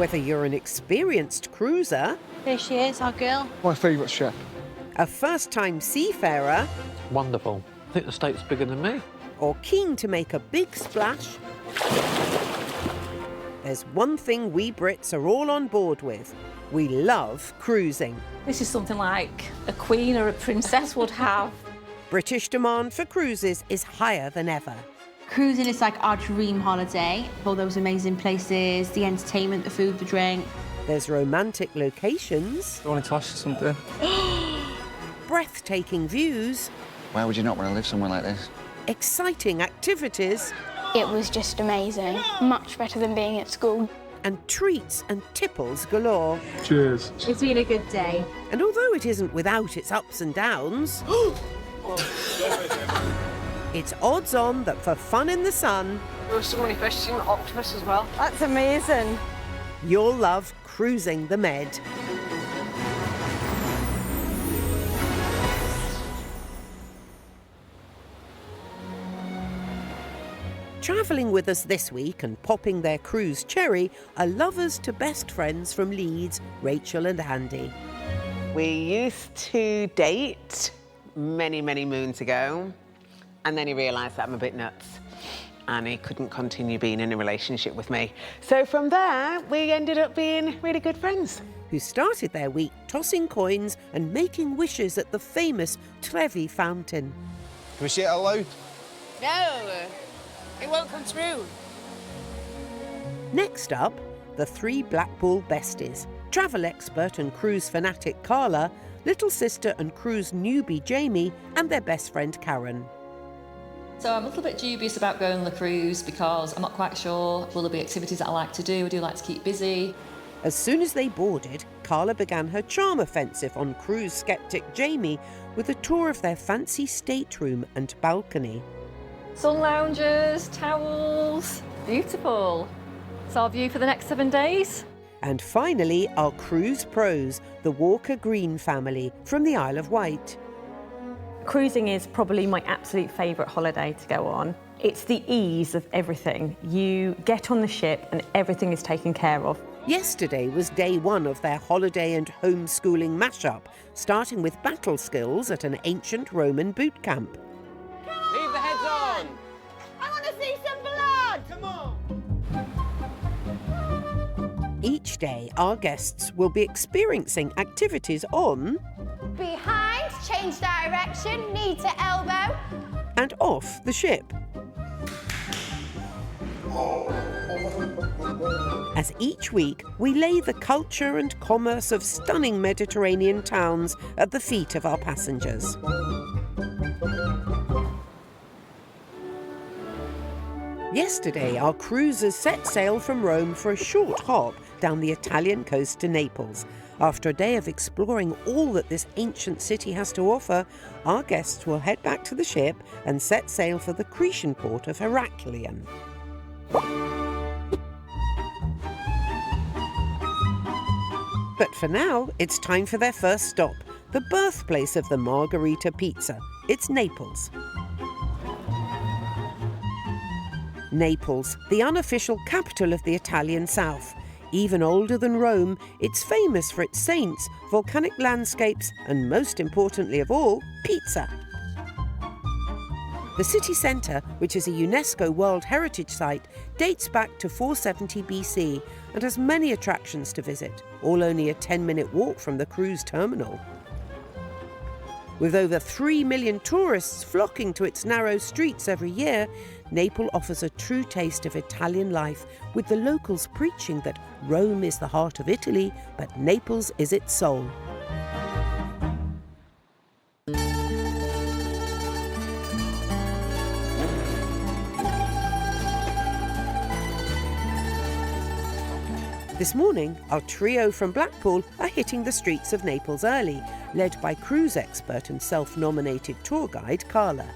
Whether you're an experienced cruiser, There she is, our girl. My favourite ship. a first-time seafarer, Wonderful. I think the state's bigger than me. or keen to make a big splash, there's one thing we Brits are all on board with. We love cruising. This is something like a queen or a princess would have. British demand for cruises is higher than ever. Cruising is like our dream holiday. All those amazing places, the entertainment, the food, the drink. There's romantic locations, I want to ask you something. breathtaking views, Why would you not want to live somewhere like this? exciting activities, It was just amazing. Much better than being at school. and treats and tipples galore. Cheers. It's been a good day. And although it isn't without its ups and downs, it's odds on that for fun in the sun, There was so many fish, seen an octopus as well. That's amazing. you'll love cruising the Med. Travelling with us this week and popping their cruise cherry are lovers to best friends from Leeds, Rachel and Andy. We used to date many, many moons ago, and then he realised that I'm a bit nuts and he couldn't continue being in a relationship with me. So from there, we ended up being really good friends. Who started their week tossing coins and making wishes at the famous Trevi fountain. Can we say it out loud? No, it won't come through. Next up, the three Blackpool besties. Travel expert and cruise fanatic Carla, little sister and cruise newbie Jamie, and their best friend Karen. So I'm a little bit dubious about going on the cruise because I'm not quite sure will there be activities that I like to do. I do like to keep busy. As soon as they boarded, Carla began her charm offensive on cruise skeptic Jamie with a tour of their fancy stateroom and balcony. Sun lounges, towels, beautiful. It's our view for the next 7 days. And finally, our cruise pros, the Walker Green family from the Isle of Wight. Cruising is probably my absolute favourite holiday to go on. It's the ease of everything. You get on the ship and everything is taken care of. Yesterday was day one of their holiday and homeschooling mashup, starting with battle skills at an ancient Roman boot camp. Leave the heads on! I want to see some blood! Come on! Each day, our guests will be experiencing activities on Behind, change direction, knee to elbow. and off the ship. As each week, we lay the culture and commerce of stunning Mediterranean towns at the feet of our passengers. Yesterday, our cruisers set sail from Rome for a short hop down the Italian coast to Naples. After a day of exploring all that this ancient city has to offer, our guests will head back to the ship and set sail for the Cretan port of Heraklion. But for now, it's time for their first stop, the birthplace of the Margarita pizza. It's Naples. Naples, the unofficial capital of the Italian South. Even older than Rome, it's famous for its saints, volcanic landscapes, and most importantly of all, pizza. The city centre, which is a UNESCO World Heritage Site, dates back to 470 BC and has many attractions to visit, all only a 10-minute walk from the cruise terminal. With over 3 million tourists flocking to its narrow streets every year, Naples offers a true taste of Italian life, with the locals preaching that Rome is the heart of Italy, but Naples is its soul. This morning, our trio from Blackpool are hitting the streets of Naples early, led by cruise expert and self-nominated tour guide Carla.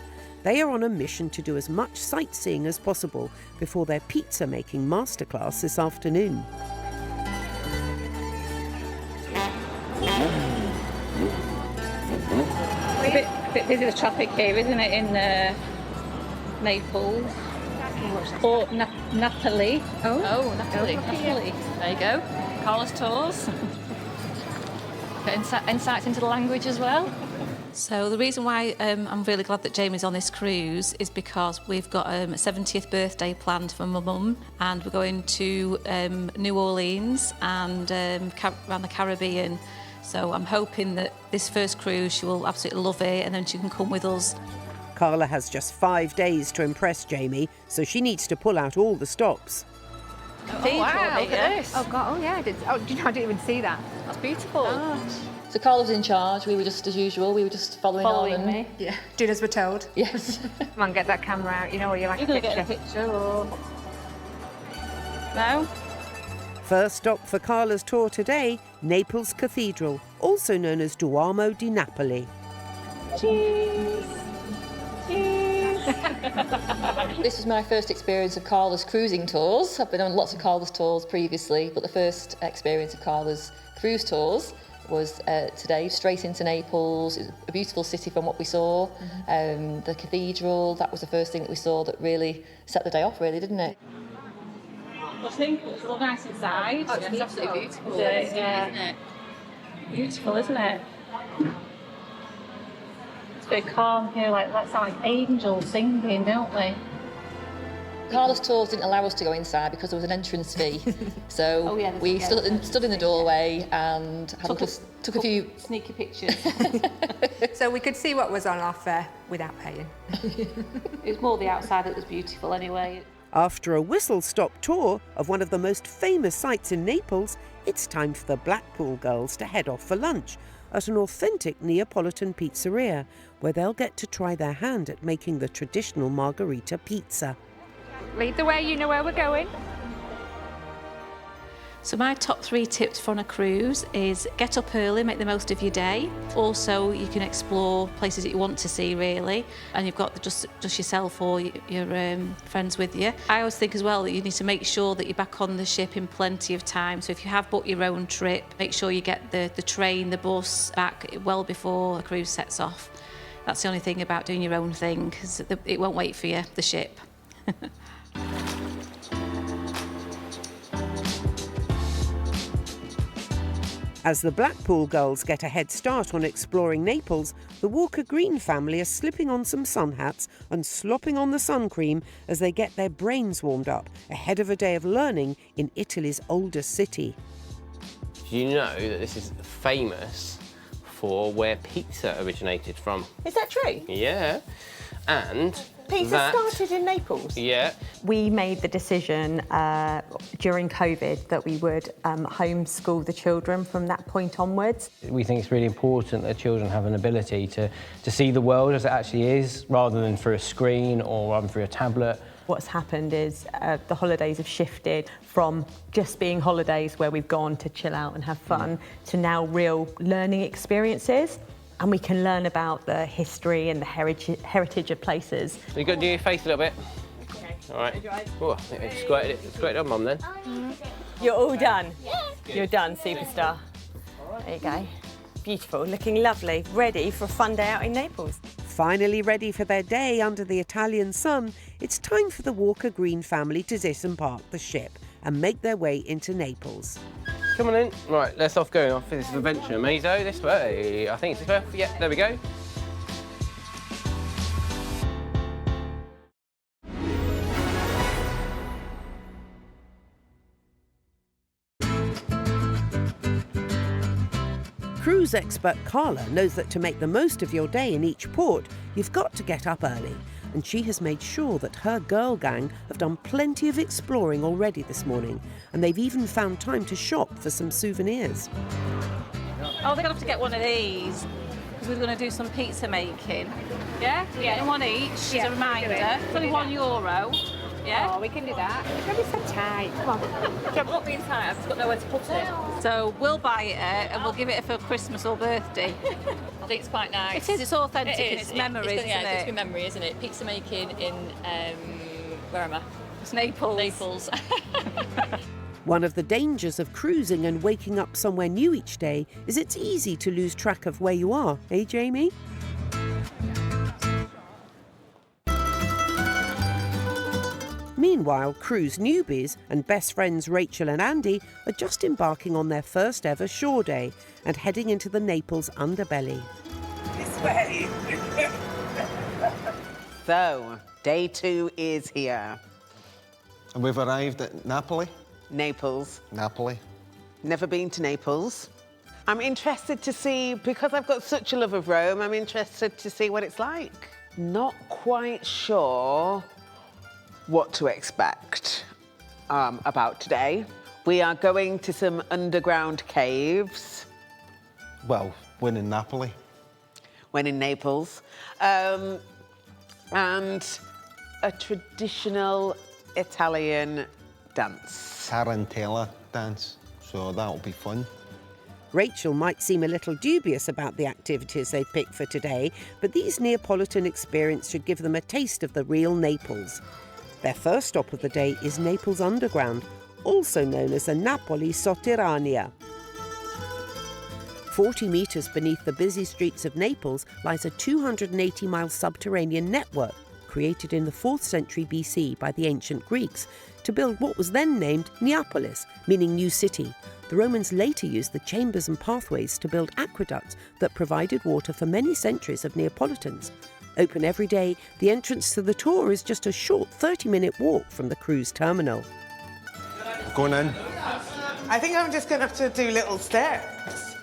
They are on a mission to do as much sightseeing as possible before their pizza-making masterclass this afternoon. It's a bit busy with traffic here, isn't it, in Naples? Or Napoli. Oh, Napoli. Napoli. There you go. Carla's Tours. Got insights into the language as well. So the reason why I'm really glad that Jamie's on this cruise is because we've got a 70th birthday planned for my mum, and we're going to New Orleans and around the Caribbean. So I'm hoping that this first cruise she will absolutely love it, and then she can come with us. Carla has just 5 days to impress Jamie, so she needs to pull out all the stops. Oh, wow, look at this. Oh, God, oh, yeah. Do you know, I didn't even see that. That's beautiful. So Carla was in charge. We were just, as usual, we were just following on. me. Yeah. Did as we're told. Yes. Come on, get that camera out. You know where you like a picture. Get a picture or... No? First stop for Carla's tour today, Naples Cathedral, also known as Duomo di Napoli. Cheese. This was my first experience of Carla's cruising tours. I've been on lots of Carla's tours previously, but the first experience of Carla's cruise tours was today, straight into Naples. It was a beautiful city from what we saw. The cathedral, that was the first thing that we saw that really set the day off, really, didn't it? I think it's all nice inside. Oh, it's absolutely beautiful. Yeah. Isn't it? Beautiful, isn't it? It's a bit calm here, like that sound like angels singing, don't they? Carla's tours didn't allow us to go inside because there was an entrance fee. So we stood in the doorway and took a few sneaky pictures. So we could see what was on offer without paying. It was more the outside that was beautiful anyway. After a whistle-stop tour of one of the most famous sites in Naples, it's time for the Blackpool girls to head off for lunch at an authentic Neapolitan pizzeria, where they'll get to try their hand at making the traditional Margarita pizza. Lead the way, you know where we're going. So my top 3 tips for on a cruise is get up early, make the most of your day. Also, you can explore places that you want to see, really, and you've got just yourself or your friends with you. I always think as well that you need to make sure that you're back on the ship in plenty of time. So if you have booked your own trip, make sure you get the train, the bus back well before the cruise sets off. That's the only thing about doing your own thing, because it won't wait for you, the ship. As the Blackpool girls get a head start on exploring Naples, the Walker Green family are slipping on some sun hats and slopping on the sun cream as they get their brains warmed up ahead of a day of learning in Italy's oldest city. Do you know that this is famous for where pizza originated from? Is that true? Yeah. And Pizza started in Naples? Yeah. We made the decision during COVID that we would homeschool the children from that point onwards. We think it's really important that children have an ability to see the world as it actually is, rather than through a screen or rather through a tablet. What's happened is the holidays have shifted from just being holidays where we've gone to chill out and have fun to now real learning experiences. And we can learn about the history and the heritage of places. So you've got to do your face a little bit. Okay. All right. Oh, I think I squirted it on, Mum, then. You're all done? You're done, superstar. There you go. Beautiful, looking lovely, ready for a fun day out in Naples. Finally ready for their day under the Italian sun, it's time for the Walker Green family to disembark the ship and make their way into Naples. Come on in. Right, let's off going off for this adventure. Mazo, this way. I think it's this way. Yeah, there we go. Cruise expert Carla knows that to make the most of your day in each port, you've got to get up early. And she has made sure that her girl gang have done plenty of exploring already this morning, and they've even found time to shop for some souvenirs. Oh, they're going to have to get one of these, because we're going to do some pizza making. Yeah? We're getting one each as a reminder. It's only €1. Yeah? Oh, we can do that. Don't be so tight. Come on. I'm not being tight, I've just got nowhere to put it. So we'll buy it and we'll give it for Christmas or birthday. I think it's quite nice. It is, it's authentic and is. it's memories, isn't it? It's good memory, isn't it? Pizza making in, where am I? It's Naples. Naples. One of the dangers of cruising and waking up somewhere new each day is it's easy to lose track of where you are, eh, Jamie? Meanwhile, cruise newbies and best friends Rachel and Andy are just embarking on their first ever shore day and heading into the Naples underbelly. This way. So, day 2 is here. And we've arrived at Napoli. Naples. Napoli. Never been to Naples. I'm interested to see, because I've got such a love of Rome, I'm interested to see what it's like. Not quite sure what to expect about today. We are going to some underground caves. Well, when in Napoli. When in Naples. And a traditional Italian dance. Tarantella dance, so that'll be fun. Rachel might seem a little dubious about the activities they picked for today, but these Neapolitan experiences should give them a taste of the real Naples. Their first stop of the day is Naples Underground, also known as the Napoli Sotterranea. 40 metres beneath the busy streets of Naples lies a 280-mile subterranean network created in the 4th century BC by the ancient Greeks to build what was then named Neapolis, meaning new city. The Romans later used the chambers and pathways to build aqueducts that provided water for many centuries of Neapolitans. Open every day, the entrance to the tour is just a short 30-minute walk from the cruise terminal. Going in. I think I'm just going to have to do little steps.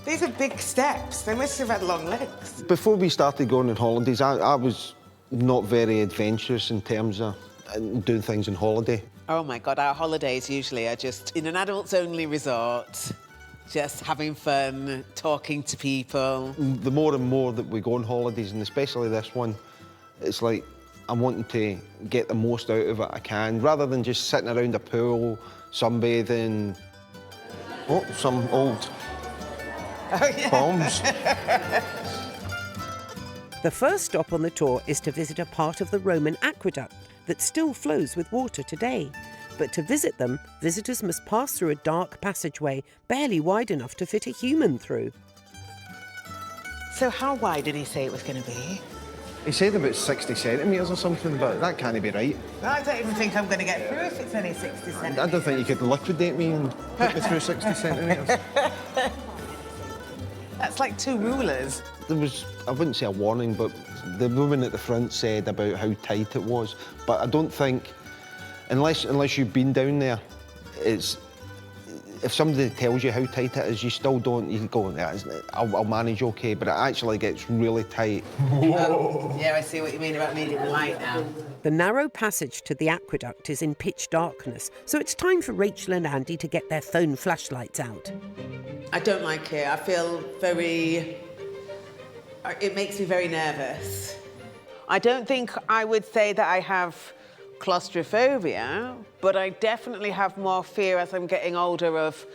These are big steps. They must have had long legs. Before we started going on holidays, I was not very adventurous in terms of doing things on holiday. Oh my God, our holidays usually are just in an adults-only resort, just having fun, talking to people. The more and more that we go on holidays, and especially this one, it's like I'm wanting to get the most out of it I can, rather than just sitting around a pool, sunbathing. Oh, some old bombs. The first stop on the tour is to visit a part of the Roman aqueduct that still flows with water today. But to visit them, visitors must pass through a dark passageway, barely wide enough to fit a human through. So how wide did he say it was going to be? He said about 60 centimetres or something, but that can't be right. I don't even think I'm going to get through if it's only 60 centimetres. I don't think you could liquidate me and put me through 60 centimetres. That's like 2 rulers. There was, I wouldn't say a warning, but the woman at the front said about how tight it was. But I don't think, unless you've been down there, it's, if somebody tells you how tight it is, you still don't, you go, yeah, I'll manage okay, but it actually gets really tight. Yeah, I see what you mean about needing the light now. The narrow passage to the aqueduct is in pitch darkness, so it's time for Rachel and Andy to get their phone flashlights out. I don't like it. I feel very... It makes me very nervous. I don't think I would say that I have claustrophobia, but I definitely have more fear as I'm getting older of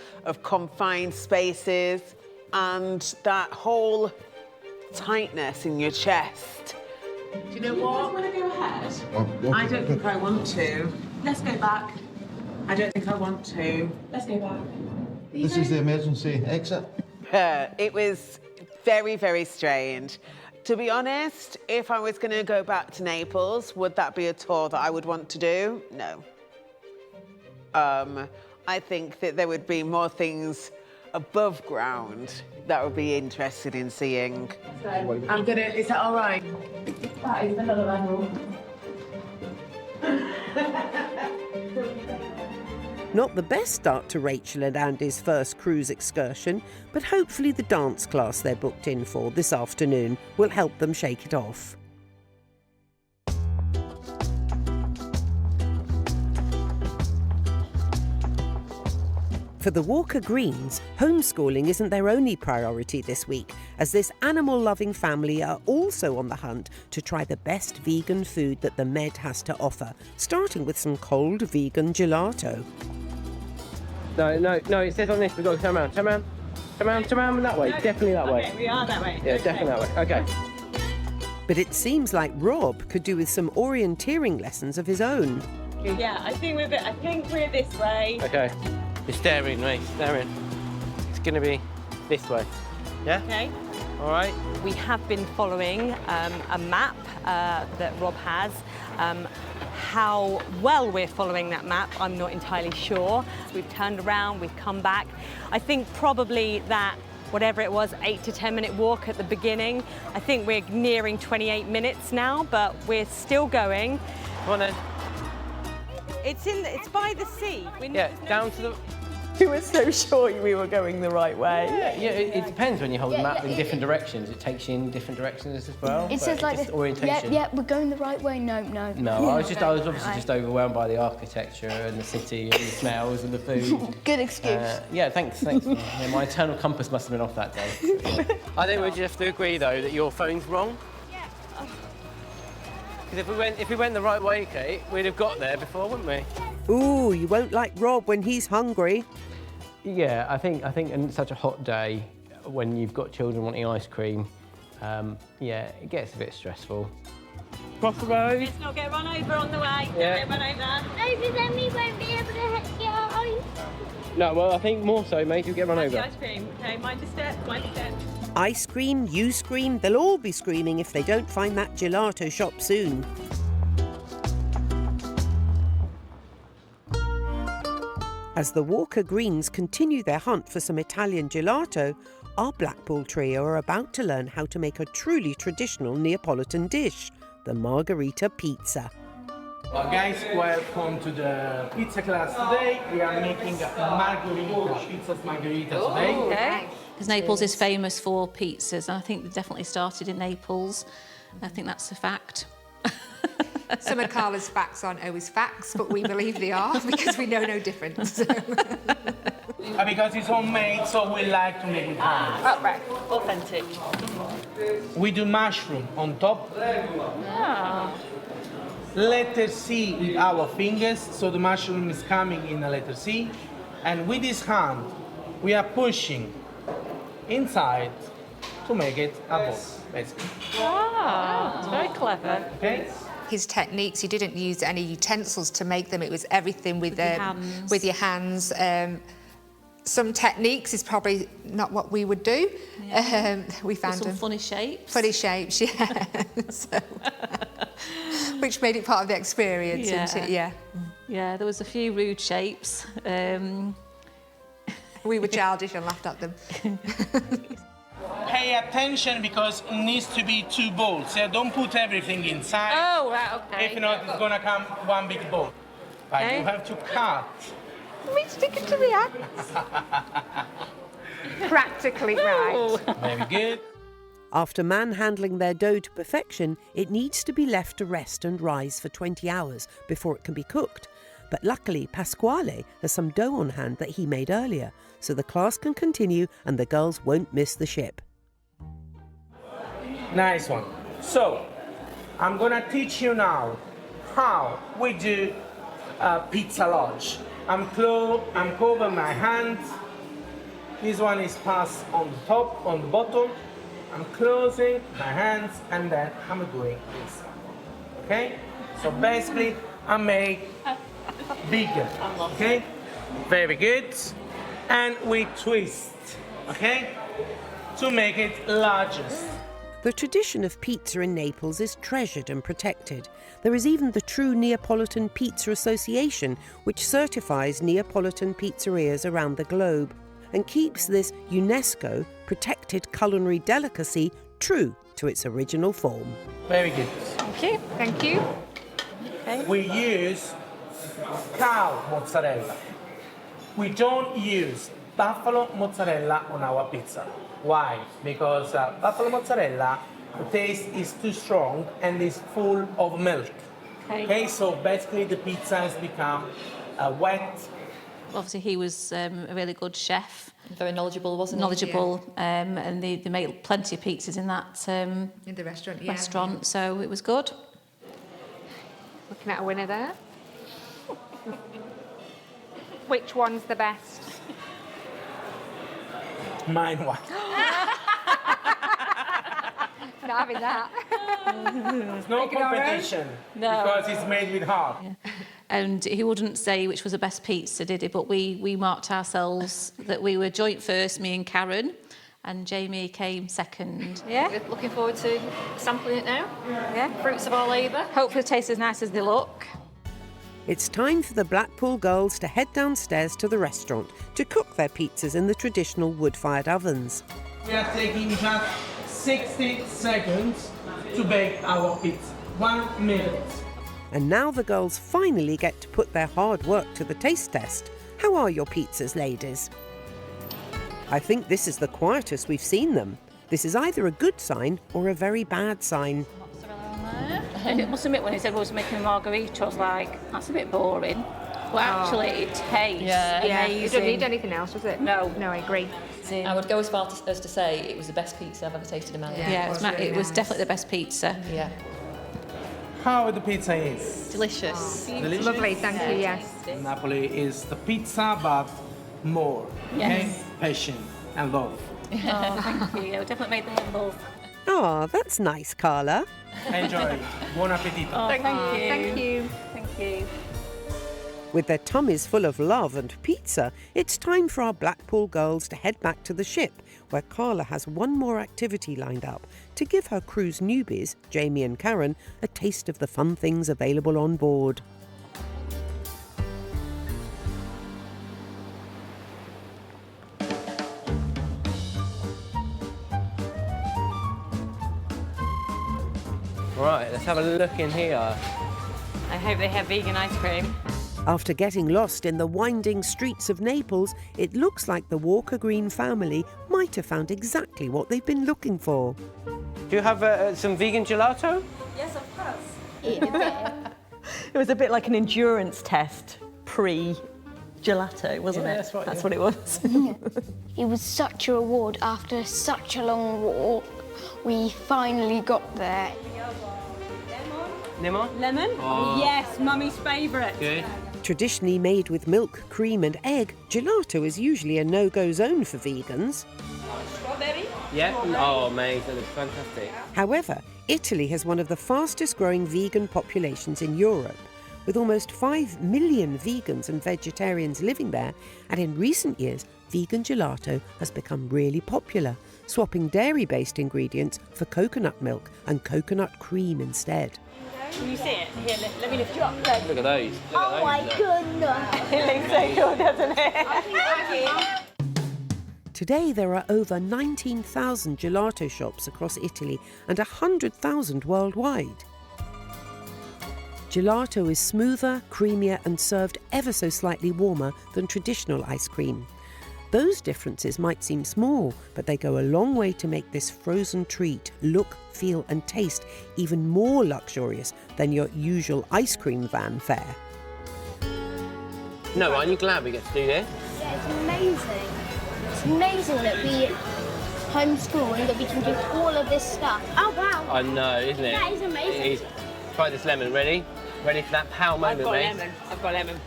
confined spaces and that whole tightness in your chest. Do you know what? Do you want to go ahead? I don't think I want to. Let's go back. I don't think I want to. Let's go back. This is the emergency exit. It was very, very strange. To be honest, if I was going to go back to Naples, would that be a tour that I would want to do? No. I think that there would be more things above ground that I would be interested in seeing. So, I'm gonna, is that all right? that is another level. Not the best start to Rachel and Andy's first cruise excursion, but hopefully the dance class they're booked in for this afternoon will help them shake it off. For the Walker Greens, homeschooling isn't their only priority this week, as this animal-loving family are also on the hunt to try the best vegan food that the Med has to offer, starting with some cold vegan gelato. No, it says on this, we've got to turn around. Turn around that way. Definitely that way. Okay, we are that way. Yeah, definitely that way. Okay. But it seems like Rob could do with some orienteering lessons of his own. Yeah, I think we're this way. Okay. You're staring, mate, staring. It's going to be this way. Yeah? Okay. All right. We have been following a map that Rob has. How well we're following that map, I'm not entirely sure. We've turned around, we've come back. I think probably that, whatever it was, 8 to 10 minute walk at the beginning. I think we're nearing 28 minutes now, but we're still going. Come on then. It's by the sea. Yeah, down to the... We were so sure we were going the right way. Yeah, it depends when you hold the map in different directions. It takes you in different directions as well. It says like just this. orientation. Yeah, we're going the right way. No. No, I was obviously just overwhelmed by the architecture and the city and the smells and the food. Good excuse. Yeah, thanks. Yeah, my internal compass must have been off that day. I think we just have to agree, though, that your phone's wrong. Yeah. Because if we went the right way, Kate, we'd have got there before, wouldn't we? Ooh, you won't like Rob when he's hungry. Yeah, I think in such a hot day, when you've got children wanting ice cream, yeah, it gets a bit stressful. Cross the road. Let's not get run over on the way. Yeah. Don't get run over. Maybe then we won't be able to get our ice. No, well, I think more so, mate, you'll get run over. Ice cream. Okay, mind the step, mind the step. I scream, you scream, they'll all be screaming if they don't find that gelato shop soon. As the Walker Greens continue their hunt for some Italian gelato, our Blackpool trio are about to learn how to make a truly traditional Neapolitan dish, the Margarita pizza. Well, guys, welcome to the pizza class today. We are making Margarita, pizza's Margarita today. Okay. Because Naples is famous for pizzas, and I think they definitely started in Naples. I think that's a fact. Some of Carla's facts aren't always facts, but we believe they are because we know no difference. Because it's homemade, so we like to make it home. Oh, right. Authentic. We do mushroom on top. Ah. Letter C with our fingers, so the mushroom is coming in a letter C. And with this hand, we are pushing inside to make it a ball, basically. Ah, it's very clever. Okay. His techniques, he didn't use any utensils to make them. It was everything with your hands. Some techniques is probably not what we would do. Yeah. We found some them funny shapes. Funny shapes, yeah. So, which made it part of the experience, isn't it? Yeah. Yeah, there was a few rude shapes. We were childish and laughed at them. Pay attention because it needs to be 2 balls. Yeah, don't put everything inside. Oh, right, okay. If not, it's gonna come one big ball. But you have to cut. Me stick it to the hands. Practically right. Very good. After manhandling their dough to perfection, it needs to be left to rest and rise for 20 hours before it can be cooked. But luckily, Pasquale has some dough on hand that he made earlier, so the class can continue and the girls won't miss the ship. Nice one. So, I'm gonna teach you now how we do pizza lodge. I'm covering my hands. This one is passed on the top, on the bottom. I'm closing my hands and then I'm doing this. Okay? So basically, I make bigger. Okay? Very good. And we twist. Okay? To make it largest. The tradition of pizza in Naples is treasured and protected. There is even the True Neapolitan Pizza Association, which certifies Neapolitan pizzerias around the globe and keeps this UNESCO protected culinary delicacy true to its original form. Very good. Thank you. Thank you. Okay. We use cow mozzarella. We don't use buffalo mozzarella on our pizza. Why? Because buffalo mozzarella, the taste is too strong and is full of milk. Okay, so basically the pizza has become wet. Obviously, he was a really good chef. Very knowledgeable, wasn't he? Knowledgeable, and they made plenty of pizzas in that in the restaurant, yeah. restaurant, so it was good. Looking at a winner there. Which one's the best? Mine one. Not having that. There's no competition because it's made with heart. Yeah. And he wouldn't say which was the best pizza, did he? But we marked ourselves that we were joint first, me and Karen, and Jamie came second. Yeah. We're looking forward to sampling it now. Yeah. Fruits of our labour. Hopefully it tastes as nice as they look. It's time for the Blackpool girls to head downstairs to the restaurant to cook their pizzas in the traditional wood-fired ovens. We are taking just 60 seconds to bake our pizza. 1 minute. And now the girls finally get to put their hard work to the taste test. How are your pizzas, ladies? I think this is the quietest we've seen them. This is either a good sign or a very bad sign. I must admit, when he said we was making a margarita, I was like, that's a bit boring. But actually, it tastes amazing. You don't need anything else, does it? No. No, I agree. I would go as far as to say it was the best pizza I've ever tasted in my life. Yeah, it was definitely the best pizza. Yeah. How the pizza is? Delicious. Delicious? Lovely, thank you, yes. Napoli is the pizza, but more. Yes. Okay? Passion and love. Oh, thank you. Yeah, we definitely made them with love. Ah, that's nice, Carla. Enjoy. Buon appetito. Oh, thank you. Thank you. Thank you. With their tummies full of love and pizza, it's time for our Blackpool girls to head back to the ship, where Carla has one more activity lined up to give her cruise newbies, Jamie and Karen, a taste of the fun things available on board. Right, let's have a look in here. I hope they have vegan ice cream. After getting lost in the winding streets of Naples, it looks like the Walker Green family might have found exactly what they've been looking for. Do you have some vegan gelato? Yes, of course. It was a bit like an endurance test pre-gelato, wasn't it? That's what it was. It was such a reward after such a long walk. We finally got there. Lemon? Lemon? Oh. Yes, Mummy's favourite. Good. Traditionally made with milk, cream and egg, gelato is usually a no-go zone for vegans. Strawberry? Yeah? Oh, amazing. It's fantastic. However, Italy has one of the fastest growing vegan populations in Europe, with almost 5 million vegans and vegetarians living there, and in recent years, vegan gelato has become really popular, swapping dairy-based ingredients for coconut milk and coconut cream instead. Can you see it? Here, let me lift you up. Look at those. Look at those. goodness! It looks so cool, doesn't it? Today there are over 19,000 gelato shops across Italy and 100,000 worldwide. Gelato is smoother, creamier and served ever so slightly warmer than traditional ice cream. Those differences might seem small, but they go a long way to make this frozen treat look, feel and taste even more luxurious than your usual ice cream van fare. No, aren't you glad we get to do this? Yeah, it's amazing. It's amazing that we homeschool and that we can do all of this stuff. Oh, wow. I know, isn't it? That is amazing. It is. Try this lemon. Ready? Ready for that power moment, mate? I've got lemon.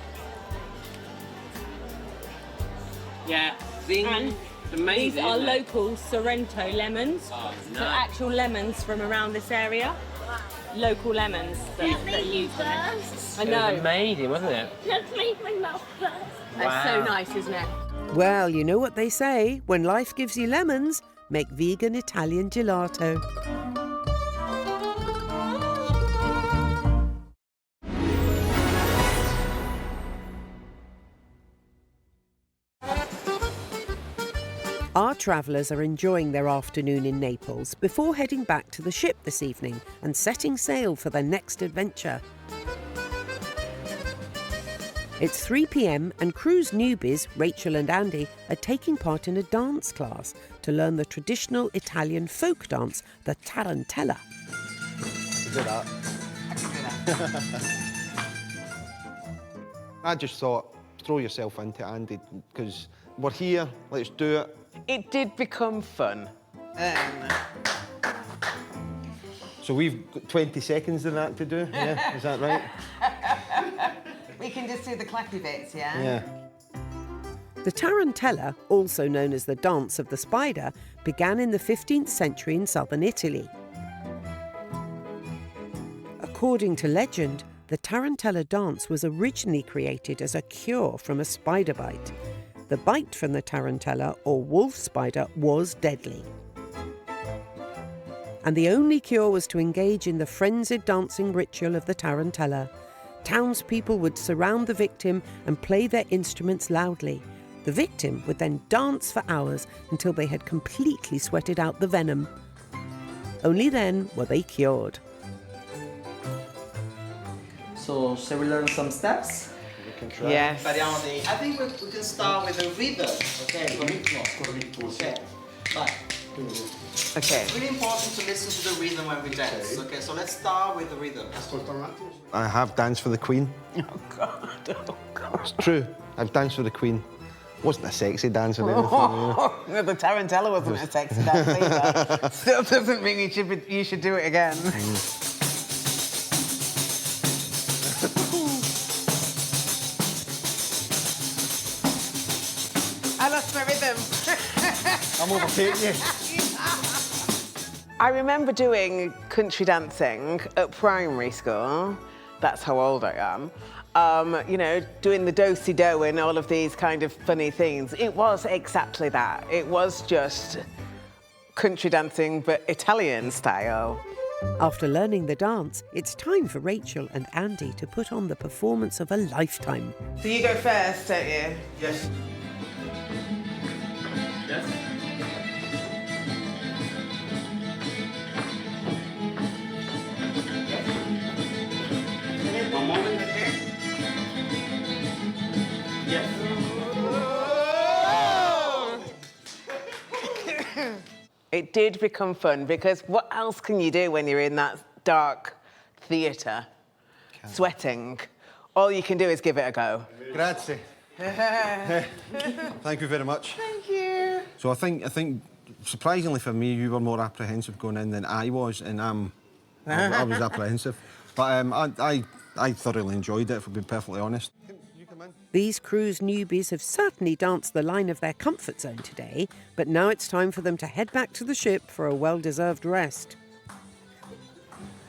Yeah. Zing. Amazing. These are local Sorrento lemons. Oh, no. So actual lemons from around this area. Local lemons that use them. I It know. was amazing, wasn't it? Let's make my mouth first. That's so nice, isn't it? Well, you know what they say, when life gives you lemons, make vegan Italian gelato. Our travellers are enjoying their afternoon in Naples before heading back to the ship this evening and setting sail for their next adventure. It's 3 p.m. and cruise newbies, Rachel and Andy, are taking part in a dance class to learn the traditional Italian folk dance, the Tarantella. Do that. I just thought, throw yourself into it, Andy, because we're here, let's do it. It did become fun. So we've got 20 seconds of that to do, yeah? Is that right? We can just do the clappy bits, yeah? Yeah. The Tarantella, also known as the dance of the spider, began in the 15th century in southern Italy. According to legend, the Tarantella dance was originally created as a cure from a spider bite. The bite from the tarantella, or wolf spider, was deadly. And the only cure was to engage in the frenzied dancing ritual of the tarantella. Townspeople would surround the victim and play their instruments loudly. The victim would then dance for hours until they had completely sweated out the venom. Only then were they cured. So, shall we learn some steps? We can try. Yes. I think we can start with the rhythm. Okay. Okay. Bye. Okay. It's really important to listen to the rhythm when we dance. Okay, so let's start with the rhythm. I have danced for the Queen. Oh, God. Oh, God. It's true. I've danced for the Queen. Wasn't a sexy dance or anything. No, the tarantella wasn't a sexy dance either. Still doesn't mean you should do it again. I lost my rhythm. I'm overtaking you. I remember doing country dancing at primary school. That's how old I am. You know, doing the do-si-do and all of these kind of funny things. It was exactly that. It was just country dancing, but Italian style. After learning the dance, it's time for Rachel and Andy to put on the performance of a lifetime. So you go first, don't you? Yes. Yes. One moment, okay? Yes. It did become fun because what else can you do when you're in that dark theatre, sweating? All you can do is give it a go. Grazie. Thank you very much. Thank you. So I think, surprisingly for me, you were more apprehensive going in than I was, and I was apprehensive. But I thoroughly enjoyed it, if I'm being perfectly honest. These cruise newbies have certainly danced the line of their comfort zone today, but now it's time for them to head back to the ship for a well-deserved rest.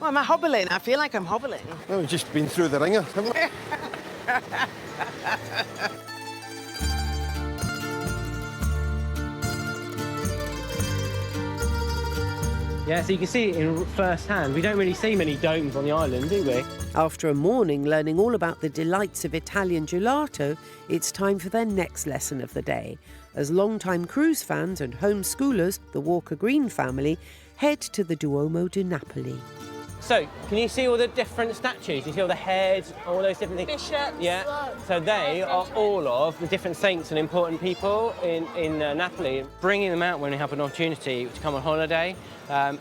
Well, am I hobbling? I feel like I'm hobbling. Well, we've just been through the ringer, haven't we? Yeah, so you can see it in first hand. We don't really see many domes on the island, do we? After a morning learning all about the delights of Italian gelato, it's time for their next lesson of the day, as long-time cruise fans and homeschoolers, the Walker Green family, head to the Duomo di Napoli. So, can you see all the different statues? You see all the heads, all those different things? Bishops. Yeah. So they are all of the different saints and important people in Napoli. Bringing them out when we have an opportunity to come on holiday,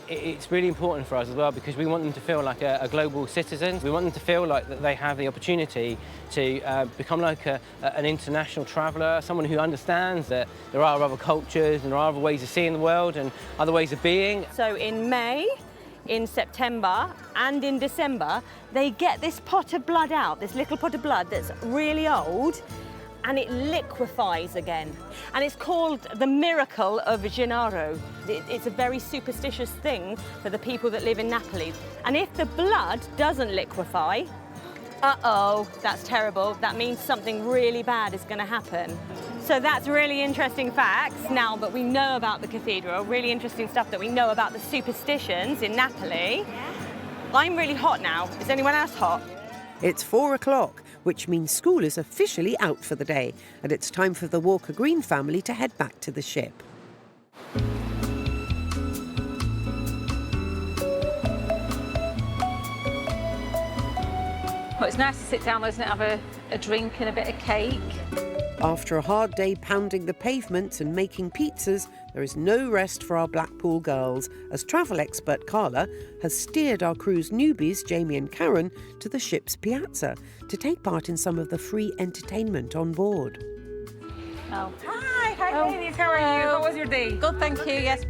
it's really important for us as well because we want them to feel like a global citizen. We want them to feel like that they have the opportunity to become like an international traveller, someone who understands that there are other cultures and there are other ways of seeing the world and other ways of being. So in May, in September and in December, they get this pot of blood out, this little pot of blood that's really old, and it liquefies again. And it's called the Miracle of San Gennaro. It's a very superstitious thing for the people that live in Napoli. And if the blood doesn't liquefy, uh-oh, that's terrible. That means something really bad is going to happen. So that's really interesting facts now that we know about the cathedral, really interesting stuff that we know about the superstitions in Napoli. I'm really hot now. Is anyone else hot? It's 4 o'clock, which means school is officially out for the day, and it's time for the Walker Green family to head back to the ship. Well, it's nice to sit down, isn't it, have a drink and a bit of cake. After a hard day pounding the pavements and making pizzas, there is no rest for our Blackpool girls, as travel expert Carla has steered our cruise newbies, Jamie and Karen, to the ship's piazza to take part in some of the free entertainment on board. Oh. Hi, ladies, how are you? How was your day? Good, thank you, yes.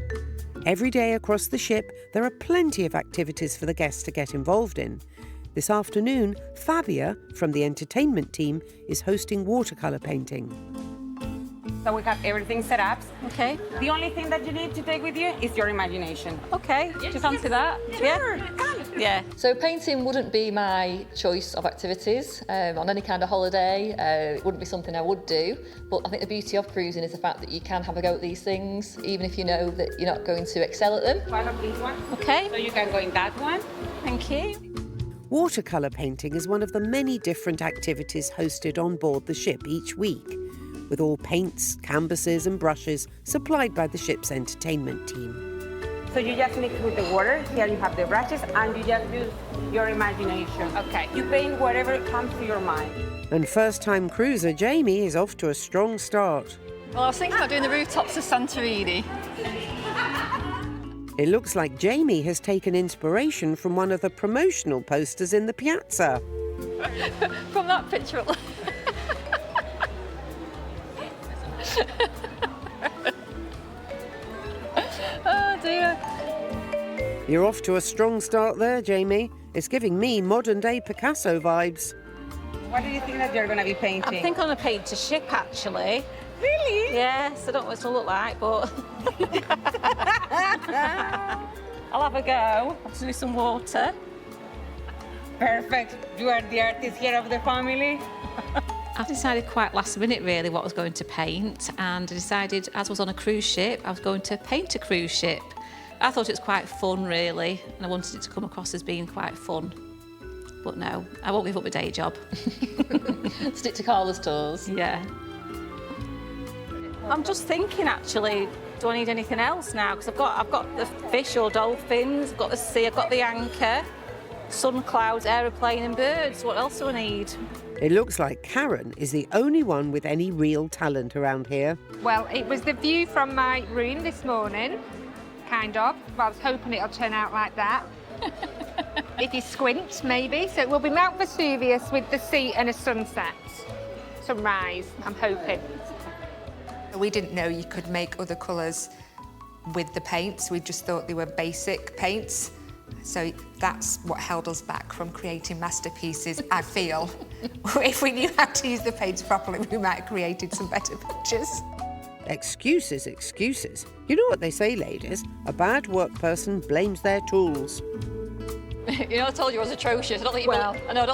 Every day across the ship, there are plenty of activities for the guests to get involved in. This afternoon, Fabia, from the entertainment team, is hosting watercolour painting. So we have everything set up. Okay. The only thing that you need to take with you is your imagination. Okay, do you fancy that? Sure, come. Yeah. So painting wouldn't be my choice of activities on any kind of holiday. It wouldn't be something I would do. But I think the beauty of cruising is the fact that you can have a go at these things, even if you know that you're not going to excel at them. One of these ones. Okay. So you can go in that one. Thank you. Watercolour painting is one of the many different activities hosted on board the ship each week, with all paints, canvases and brushes supplied by the ship's entertainment team. So you just mix with the water. Here you have the brushes, and you just use your imagination. Okay. You paint whatever comes to your mind. And first-time cruiser Jamie is off to a strong start. Well, I was thinking about doing the rooftops of Santorini. It looks like Jamie has taken inspiration from one of the promotional posters in the piazza. From that picture. Oh dear. You're off to a strong start there, Jamie. It's giving me modern-day Picasso vibes. What do you think that you're going to be painting? I think I'm going to paint a ship, actually. Really? Yes, I don't know what it'll look like, but I'll have a go. I'll do some water. Perfect. You are the artist here of the family. I decided quite last minute really what I was going to paint, and I decided as I was on a cruise ship I was going to paint a cruise ship. I thought it was quite fun really, and I wanted it to come across as being quite fun. But no, I won't give up my day job. Stick to Carla's tours. Yeah. I'm just thinking actually, do I need anything else now? Because I've got the fish or dolphins, I've got the sea, I've got the anchor, sun clouds, aeroplane and birds. What else do I need? It looks like Karen is the only one with any real talent around here. Well, it was the view from my room this morning, kind of. Well, I was hoping it'll turn out like that. If you squint, maybe. So it will be Mount Vesuvius with the sea and a sunset. Sunrise, I'm hoping. We didn't know you could make other colours with the paints. We just thought they were basic paints. So that's what held us back from creating masterpieces, I feel. If we knew how to use the paints properly, we might have created some better pictures. Excuses, excuses. You know what they say, ladies? A bad work person blames their tools. You know, I told you I was atrocious. I don't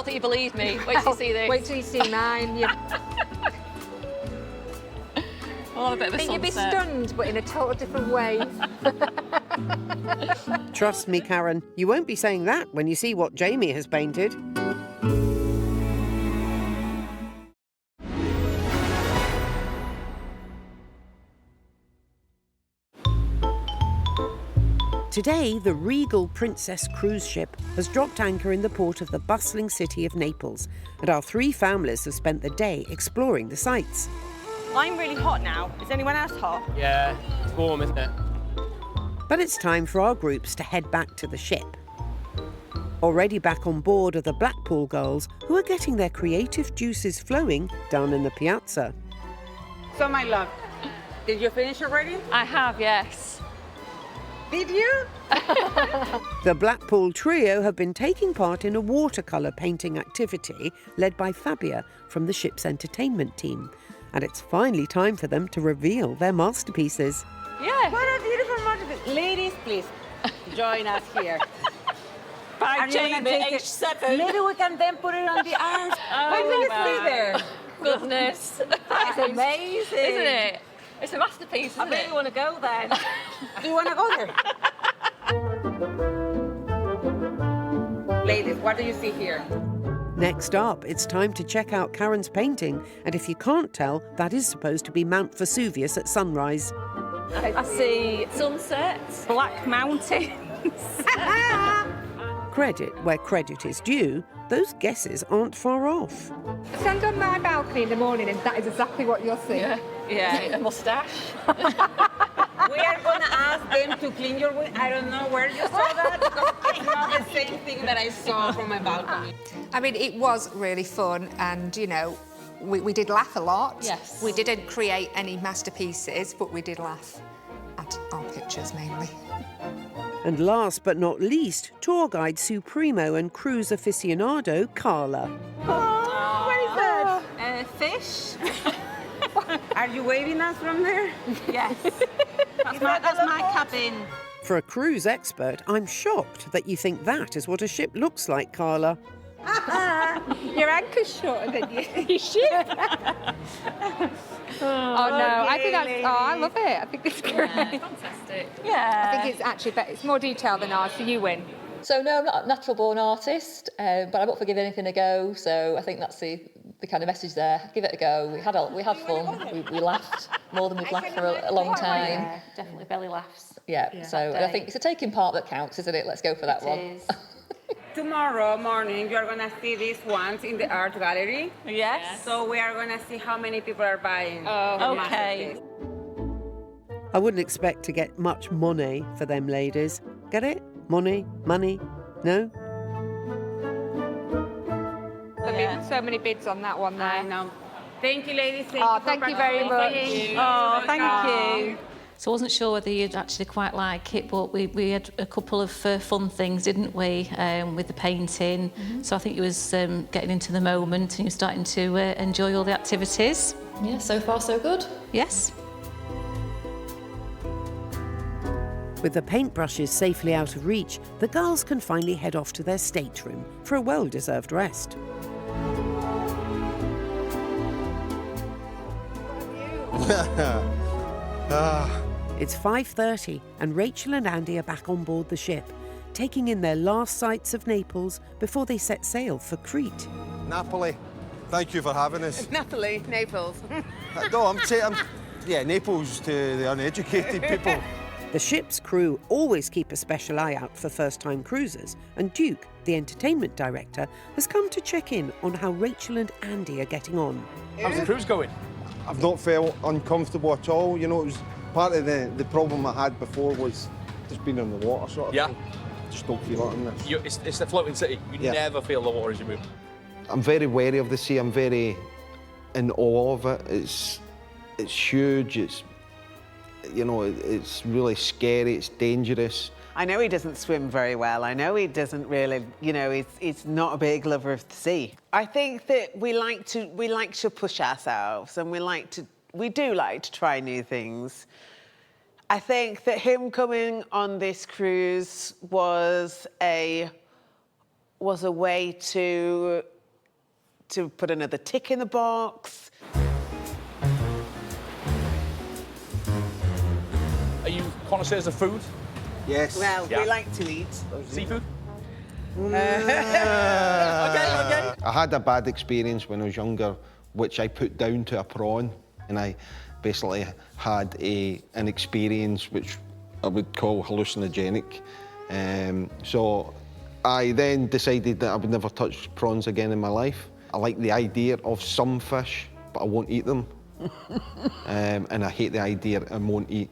think you believed me. Wait till you see this. Wait till you see mine. Yeah. I'll have a bit of a You'd be sunset. stunned, but in a total different way. Trust me, Karen, you won't be saying that when you see what Jamie has painted. Today, the regal Princess cruise ship has dropped anchor in the port of the bustling city of Naples, and our three families have spent the day exploring the sights. I'm really hot now. Is anyone else hot? Yeah, it's warm, isn't it? But it's time for our groups to head back to the ship. Already back on board are the Blackpool girls, who are getting their creative juices flowing down in the piazza. So, my love, did you finish already? I have, yes. Did you? The Blackpool trio have been taking part in a watercolour painting activity led by Fabia from the ship's entertainment team. And it's finally time for them to reveal their masterpieces. Yeah. What a beautiful masterpiece. Ladies, please, join us here. By Jamie, age 7. Maybe we can then put it on the arms. Oh, Why do you stay there? Goodness. That's amazing. Isn't it? It's a masterpiece, isn't I really want to go then. Do you want to go there? Ladies, what do you see here? Next up, it's time to check out Karen's painting, and if you can't tell, that is supposed to be Mount Vesuvius at sunrise. I see sunsets, black mountains. Credit where credit is due, those guesses aren't far off. Stand on my balcony in the morning and that is exactly what you'll see. Yeah, a moustache. We are going to ask them to clean your window. I don't know where you saw that, because it's not the same thing that I saw from my balcony. I mean, it was really fun, and, you know, we did laugh a lot. Yes. We didn't create any masterpieces, but we did laugh at our pictures mainly. And last but not least, tour guide Supremo and cruise aficionado Carla. Oh, what is that? Fish. Are you waving us from there? Yes. That's my cabin. For a cruise expert, I'm shocked that you think that is what a ship looks like, Carla. Your anchor's shorter than your ship. Oh no, I think that's. Oh, I love it. I think it's great. Fantastic. Yeah. I think it's actually better. It's more detailed than ours, so you win. So no, I'm not a natural-born artist, but I'm up for giving anything a go. So I think that's the kind of message there. Give it a go. We had fun. We laughed more than we've laughed for a long time. Yeah, definitely belly laughs. Yeah. So I think it's a taking part that counts, isn't it? Let's go for that one. It is. Tomorrow morning, you're going to see these ones in the art gallery. Yes. So we are going to see how many people are buying. Oh, okay. I wouldn't expect to get much money for them ladies. Get it? Money? No? There've been so many bids on that one there. I know. Thank you, ladies. Thank you very much. Oh, thank you. So I wasn't sure whether you'd actually quite like it, but we had a couple of fun things, didn't we, with the painting. So I think you was getting into the moment and you're starting to enjoy all the activities. Yeah, so far so good. Yes. With the paintbrushes safely out of reach, the girls can finally head off to their stateroom for a well-deserved rest. It's 5:30 and Rachel and Andy are back on board the ship, taking in their last sights of Naples before they set sail for Crete. Napoli, thank you for having us. Napoli, Naples. No, yeah, Naples to the uneducated people. The ship's crew always keep a special eye out for first-time cruisers, and Duke, the entertainment director, has come to check in on how Rachel and Andy are getting on. How's the cruise going? I've not felt uncomfortable at all. You know, it was part of the problem I had before was just being in the water sort of thing. Just don't feel it in this. It's the floating city. You never feel the water as you move. I'm very wary of the sea. I'm very in awe of it. It's huge. It's, you know, it's really scary. It's dangerous. I know he doesn't swim very well. I know he doesn't really, you know, he's not a big lover of the sea. I think that we like to push ourselves, and we do like to try new things. I think that him coming on this cruise was a way to put another tick in the box. Are you connoisseurs of food? Yes. Well, we like to eat. Seafood? Okay. I had a bad experience when I was younger, which I put down to a prawn, and I basically had an experience which I would call hallucinogenic. So I then decided that I would never touch prawns again in my life. I like the idea of some fish, but I won't eat them. And I hate the idea I won't eat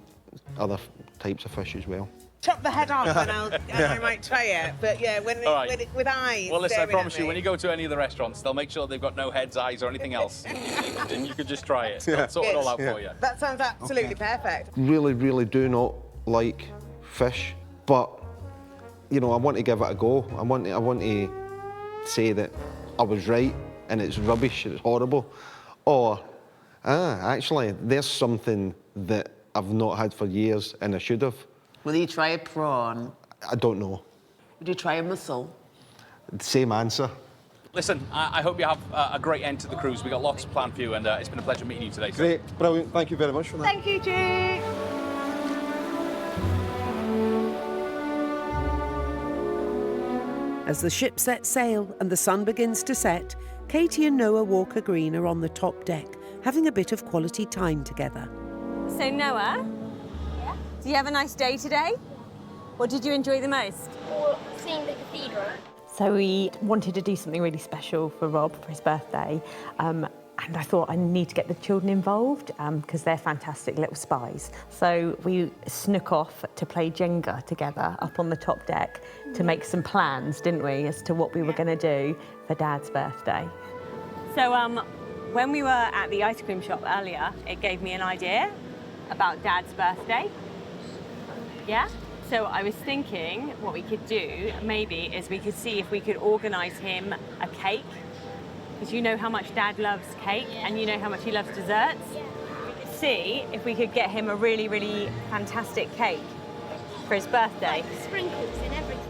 other types of fish as well. Chop the head off and I might try it. But yeah, with eyes. Well, listen, I promise you, when you go to any of the restaurants, they'll make sure they've got no heads, eyes, or anything else. And you could just try it. They'll sort it all out for you. That sounds absolutely perfect. Really, really do not like fish, but you know, I want to give it a go. I want to say that I was right and it's rubbish, it's horrible, or actually, there's something that I've not had for years and I should have. Will you try a prawn? I don't know. Would you try a mussel? Same answer. Listen, I hope you have a great end to the cruise. We've got lots planned for you, and it's been a pleasure meeting you today. Great, brilliant. Thank you very much for that. Thank you, Duke. As the ship sets sail and the sun begins to set, Katie and Noah Walker Green are on the top deck, having a bit of quality time together. So Noah, do you have a nice day today? What did you enjoy the most? Or seeing the cathedral. So we wanted to do something really special for Rob for his birthday, and I thought I need to get the children involved because they're fantastic little spies. So we snuck off to play Jenga together up on the top deck to make some plans, didn't we, as to what we were going to do for Dad's birthday. So when we were at the ice cream shop earlier, it gave me an idea about Dad's birthday. Yeah? So I was thinking what we could do maybe is we could see if we could organise him a cake, because you know how much Dad loves cake and you know how much he loves desserts. We could see if we could get him a really, really fantastic cake. for his birthday. Like sprinkles and everything.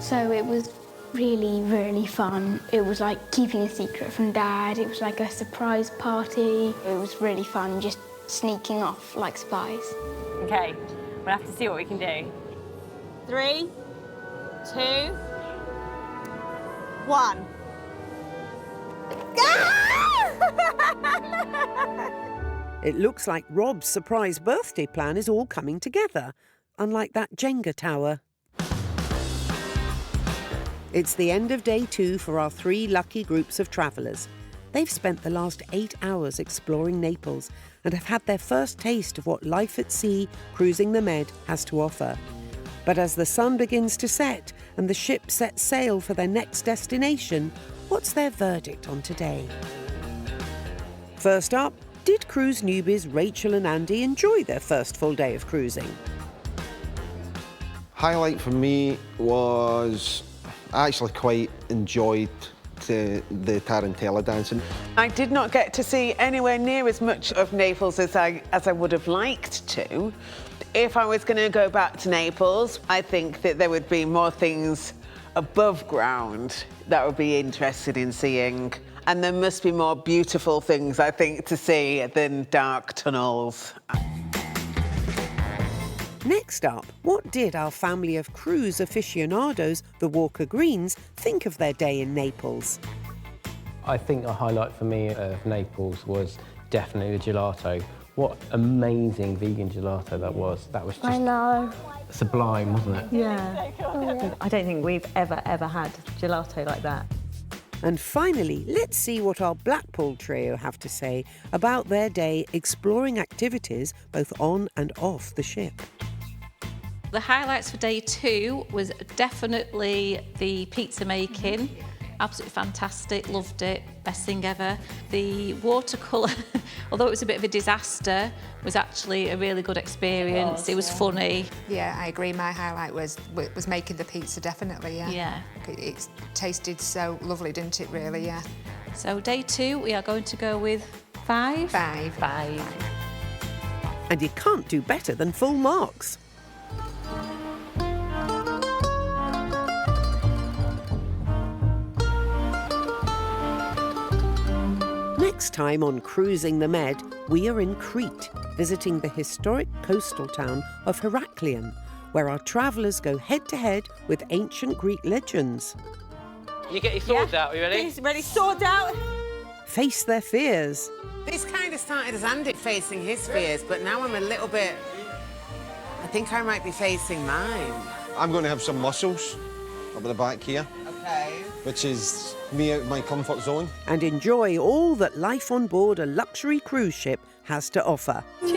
So it was really, really fun. It was like keeping a secret from Dad. It was like a surprise party. It was really fun, just sneaking off like spies. Okay, we'll have to see what we can do. 3, 2, 1. It looks like Rob's surprise birthday plan is all coming together, unlike that Jenga tower. It's the end of day 2 for our 3 lucky groups of travellers. They've spent the last 8 hours exploring Naples and have had their first taste of what life at sea cruising the Med has to offer. But as the sun begins to set and the ship sets sail for their next destination, what's their verdict on today? First up, did cruise newbies Rachel and Andy enjoy their first full day of cruising? Highlight for me was I actually quite enjoyed the Tarantella dancing. I did not get to see anywhere near as much of Naples as I would have liked to. If I was going to go back to Naples, I think that there would be more things above ground that I would be interested in seeing. And there must be more beautiful things, I think, to see than dark tunnels. Next up, what did our family of cruise aficionados, the Walker Greens, think of their day in Naples? I think a highlight for me of Naples was definitely the gelato. What amazing vegan gelato that was. That was just sublime, wasn't it? Yeah. I don't think we've ever had gelato like that. And finally, let's see what our Blackpool trio have to say about their day exploring activities both on and off the ship. The highlights for day 2 was definitely the pizza making. Absolutely fantastic, loved it, best thing ever. The watercolour, although it was a bit of a disaster, was actually a really good experience. It was funny. Yeah, I agree. My highlight was making the pizza, definitely, yeah. Yeah. It tasted so lovely, didn't it, really, yeah. So day 2, we are going to go with 5. 5. And you can't do better than full marks. Next time on Cruising the Med, we are in Crete, visiting the historic coastal town of Heraklion, where our travellers go head-to-head with ancient Greek legends. You get your swords out, are you ready? Ready, swords out. Face their fears. This kind of started as Andy facing his fears, but now I'm a little bit... I think I might be facing mine. I'm going to have some mussels up at the back here. Okay. Which is me out of my comfort zone. And enjoy all that life on board a luxury cruise ship has to offer. Cheers!